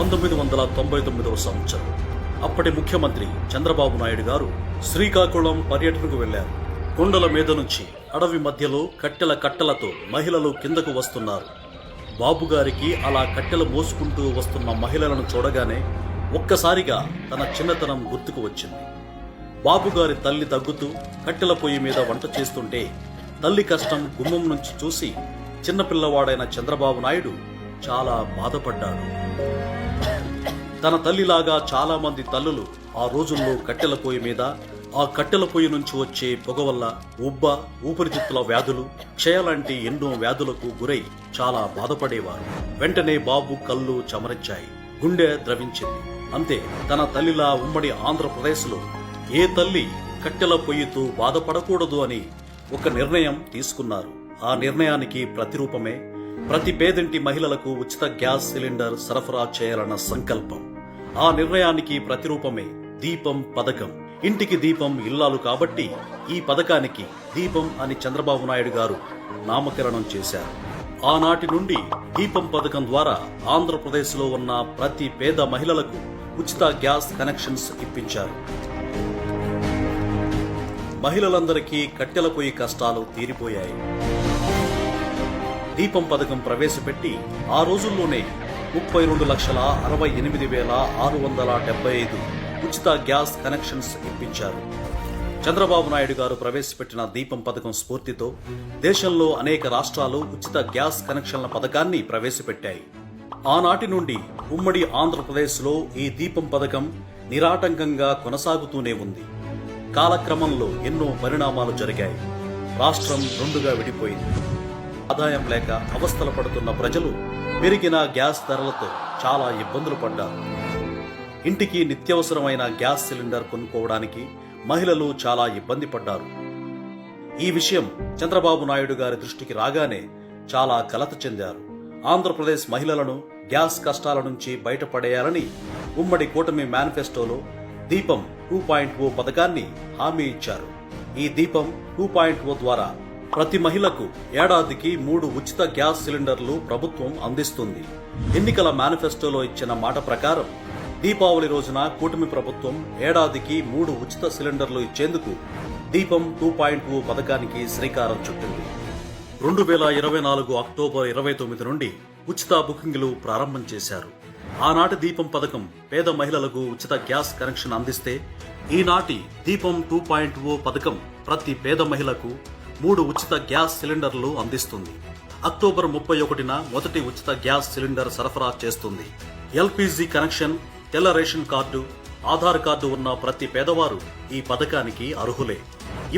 1999వ సంవత్సరం అప్పటి ముఖ్యమంత్రి చంద్రబాబు నాయుడు గారు శ్రీకాకుళం పర్యటనకు వెళ్లారు. కొండల మీద నుంచి అడవి మధ్యలో కట్టెల కట్టలతో మహిళలు కిందకు వస్తున్నారు. బాబు గారికి అలా కట్టెలు మోసుకుంటూ వస్తున్న మహిళలను చూడగానే ఒక్కసారిగా తన చిన్నతనం గుర్తుకు వచ్చింది. బాబుగారి తల్లి దగ్గుతూ కట్టెల పొయ్యి మీద వంట చేస్తుంటే తల్లి కష్టం గుమ్మం నుంచి చూసి చిన్నపిల్లవాడైన చంద్రబాబు నాయుడు చాలా బాధపడ్డాడు. తన తల్లిలాగా చాలా మంది తల్లులు ఆ రోజుల్లో కట్టెల పొయ్యి మీద, ఆ కట్టెల పొయ్యి నుంచి వచ్చే పొగ వల్ల ఉబ్బ, ఊపిరితిత్తుల వ్యాధులు, క్షయ లాంటి ఎన్నో వ్యాధులకు గురై చాలా బాధపడేవారు. వెంటనే బాబు కళ్ళు చెమరించాయి, గుండె ద్రవించింది. అంతే, తన తల్లిలా ఉమ్మడి ఆంధ్రప్రదేశ్లో ఏ తల్లి కట్టెల పొయ్యితో బాధపడకూడదు అని ఒక నిర్ణయం తీసుకున్నారు. ఆ నిర్ణయానికి ప్రతిరూపమే ప్రతి పేదింటి మహిళలకు ఉచిత గ్యాస్ సిలిండర్ సరఫరా చేయాలన్న సంకల్పం. ఆ నిర్ణయానికి ప్రతిరూపమే దీపం పథకం. ఇంటికి దీపం ఇల్లాలు కాబట్టి ఈ పథకానికి దీపం అని చంద్రబాబు నాయుడు గారు నామకరణం చేశారు. ఆనాటి నుండి దీపం పథకం ద్వారా ఆంధ్రప్రదేశ్లో ఉన్న ప్రతి పేద మహిళలకు ఉచిత గ్యాస్ కనెక్షన్స్ ఇప్పించారు. మహిళలందరికీ కట్టెల పొయ్యి కష్టాలు తీరిపోయాయి. దీపం పథకం ప్రవేశపెట్టి ఆ రోజుల్లోనే 32,68,675 ఉచిత గ్యాస్ కనెక్షన్స్ ఇప్పించారు. చంద్రబాబు నాయుడు గారు ప్రవేశపెట్టిన దీపం పథకం స్ఫూర్తితో దేశంలో అనేక రాష్ట్రాలు ఉచిత గ్యాస్ కనెక్షన్ల పథకాన్ని ప్రవేశపెట్టాయి. ఆనాటి నుండి ఉమ్మడి ఆంధ్రప్రదేశ్లో ఈ దీపం పథకం నిరాటంకంగా కొనసాగుతూనే ఉంది. కాలక్రమంలో ఎన్నో పరిణామాలు జరిగాయి. రాష్ట్రం రెండుగా విడిపోయింది. ఆదాయం లేక అవస్థలు పడుతున్న ప్రజలు పెరిగిన గ్యాస్ ధరలతో చాలా ఇబ్బందులు పడ్డారు. ఇంటికి నిత్యవసరమైన గ్యాస్ సిలిండర్ కొనుక్కోవడానికి మహిళలు చాలా ఇబ్బంది పడ్డారు. ఈ విషయం చంద్రబాబు నాయుడు గారి దృష్టికి రాగానే చాలా కలత చెందారు. ఆంధ్రప్రదేశ్ మహిళలను గ్యాస్ కష్టాల నుంచి బయటపడేయాలని ఉమ్మడి కూటమి మేనిఫెస్టోలో దీపం 2.0 పథకాన్ని హామీ ఇచ్చారు. ఈ దీపం 2.0 ద్వారా ప్రతి మహిళకు ఏడాదికి 3 ఉచిత గ్యాస్ సిలిండర్లు ప్రభుత్వం అందిస్తుంది. ఎన్నికల మేనిఫెస్టోలో ఇచ్చిన మాట ప్రకారం దీపావళి రోజున కూటమి ప్రభుత్వం ఏడాదికి 3 ఉచిత సిలిండర్లు ఇచ్చేందుకు దీపం 2.0 పథకానికి శ్రీకారం చుట్టింది. 2024 అక్టోబర్ 29 నుండి ఉచిత బుకింగ్లు ప్రారంభం చేశారు. ఆనాటి దీపం పథకం పేద మహిళలకు ఉచిత గ్యాస్ కనెక్షన్ అందిస్తే, ఈనాటి దీపం 2.0 పథకం ప్రతి పేద మహిళకు 3 ఉచిత గ్యాస్ సిలిండర్లు అందిస్తుంది. అక్టోబర్ 31న మొదటి ఉచిత గ్యాస్ సిలిండర్ సరఫరా చేస్తుంది. ఎల్పీజీ కనెక్షన్, తెల్ల రేషన్ కార్డు, ఆధార్ కార్డు ఉన్న ప్రతి పేదవారు ఈ పథకానికి అర్హులే.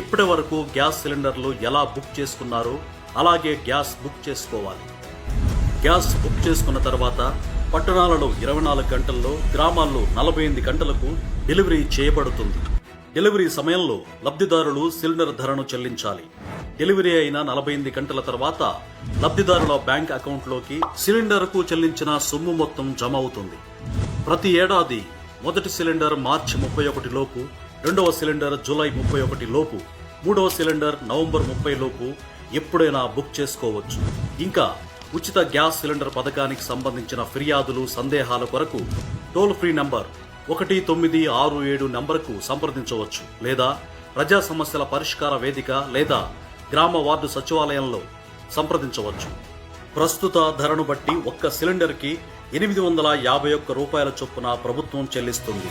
ఇప్పటి వరకు గ్యాస్ సిలిండర్లు ఎలా బుక్ చేసుకున్నారో అలాగే గ్యాస్ బుక్ చేసుకోవాలి. గ్యాస్ బుక్ చేసుకున్న తర్వాత పట్టణాలలో 24 గంటల్లో, గ్రామాల్లో 48 గంటలకు డెలివరీ చేయబడుతుంది. డెలివరీ సమయంలో లబ్ధిదారులు సిలిండర్ ధరను చెల్లించాలి. డెలివరీ అయిన 48 గంటల తర్వాత లబ్ధిదారుల బ్యాంక్ అకౌంట్లోకి సిలిండర్కు చెల్లించిన సొమ్ము మొత్తం జమ అవుతుంది. ప్రతి ఏడాది మొదటి సిలిండర్ మార్చి 31 లోపు, రెండవ సిలిండర్ జూలై 31 లోపు, మూడవ సిలిండర్ నవంబర్ 30 లోపు ఎప్పుడైనా బుక్ చేసుకోవచ్చు. ఇంకా ఉచిత గ్యాస్ సిలిండర్ పథకానికి సంబంధించిన ఫిర్యాదులు, సందేహాల కొరకు టోల్ ఫ్రీ నంబర్ 1967 నంబర్కు సంప్రదించవచ్చు. లేదా ప్రజా సమస్యల పరిష్కార వేదిక లేదా గ్రామ వార్డు సచివాలయంలో సంప్రదించవచ్చు. ప్రస్తుత ధరను బట్టి ఒక్క సిలిండర్కి 851 రూపాయల చొప్పున ప్రభుత్వం చెల్లిస్తుంది.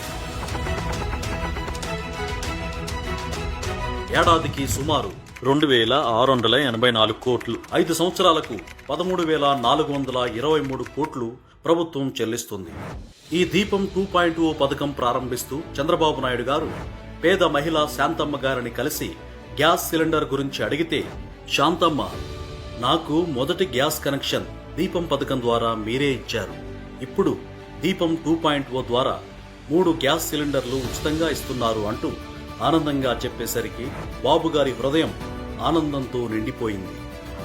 ఏడాదికి సుమారు 2,684 కోట్లు, 5 సంవత్సరాలకు 13,423 కోట్లు ప్రభుత్వం చెల్లిస్తుంది. ఈ దీపం 2.0 పథకం ప్రారంభిస్తూ చంద్రబాబు నాయుడు గారు పేద మహిళ శాంతమ్మ గారిని కలిసి గ్యాస్ సిలిండర్ గురించి అడిగితే, శాంతమ్మ, నాకు మొదటి గ్యాస్ కనెక్షన్ దీపం పథకం ద్వారా మీరే ఇచ్చారు. ఇప్పుడు దీపం 2.0 ద్వారా 3 గ్యాస్ సిలిండర్లు ఉచితంగా ఇస్తున్నారు అంటూ ఆనందంగా చెప్పేసరికి బాబుగారి హృదయం ఆనందంతో నిండిపోయింది.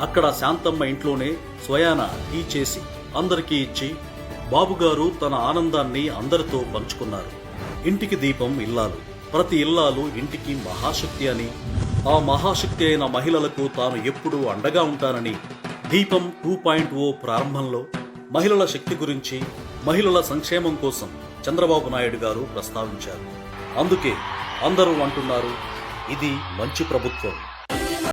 అక్కడ శాంతమ్మ ఇంట్లోనే స్వయాన టీ చేసి అందరికీ ఇచ్చి బాబుగారు తన ఆనందాన్ని అందరితో పంచుకున్నారు. ఇంటికి దీపం ఇల్లాలు, ప్రతి ఇల్లాలు ఇంటికి మహాశక్తి అని, ఆ మహాశక్తి అయిన మహిళలకు తాను ఎప్పుడూ అండగా ఉంటానని దీపం 2.0 ప్రారంభంలో మహిళల శక్తి గురించి, మహిళల సంక్షేమం కోసం చంద్రబాబు నాయుడు గారు ప్రస్తావించారు. అందుకే అందరూ అంటున్నారు, ఇది మంచి ప్రభుత్వం.